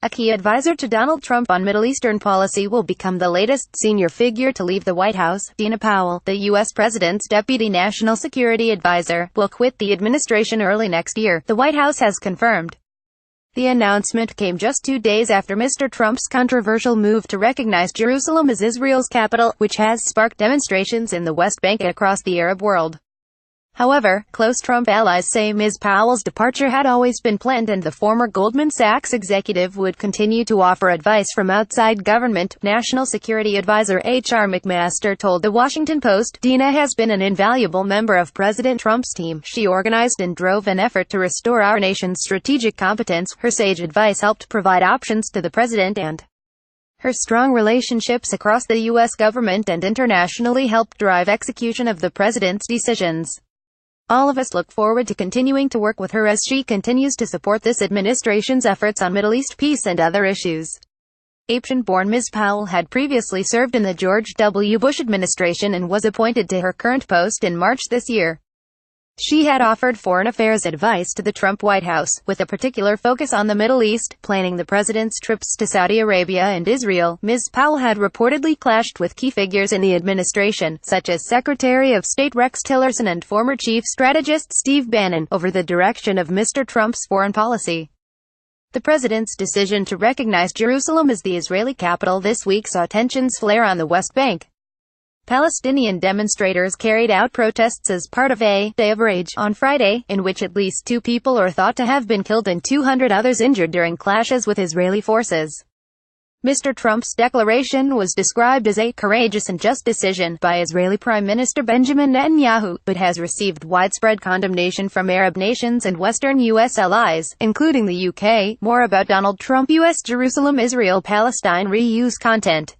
A key advisor to Donald Trump on Middle Eastern policy will become the latest senior figure to leave the White House. Dina Powell, the U.S. President's deputy national security advisor, will quit the administration early next year, the White House has confirmed. The announcement came just 2 days after Mr. Trump's controversial move to recognize Jerusalem as Israel's capital, which has sparked demonstrations in the West Bank and across the Arab world. However, close Trump allies say Ms. Powell's departure had always been planned and the former Goldman Sachs executive would continue to offer advice from outside government. National Security Advisor H.R. McMaster told The Washington Post, "Dina has been an invaluable member of President Trump's team. She organized and drove an effort to restore our nation's strategic competence. Her sage advice helped provide options to the president, and her strong relationships across the U.S. government and internationally helped drive execution of the president's decisions. All of us look forward to continuing to work with her as she continues to support this administration's efforts on Middle East peace and other issues." Egyptian-born Ms. Powell had previously served in the George W. Bush administration and was appointed to her current post in March this year. She had offered foreign affairs advice to the Trump White House, with a particular focus on the Middle East, planning the president's trips to Saudi Arabia and Israel. Ms. Powell had reportedly clashed with key figures in the administration, such as Secretary of State Rex Tillerson and former chief strategist Steve Bannon, over the direction of Mr. Trump's foreign policy. The president's decision to recognize Jerusalem as the Israeli capital this week saw tensions flare on the West Bank. Palestinian demonstrators carried out protests as part of a day of rage on Friday, in which at least 2 people are thought to have been killed and 200 others injured during clashes with Israeli forces. Mr. Trump's declaration was described as a courageous and just decision by Israeli Prime Minister Benjamin Netanyahu, but has received widespread condemnation from Arab nations and Western U.S. allies, including the UK. More about Donald Trump. U.S. Jerusalem Israel Palestine reuse content.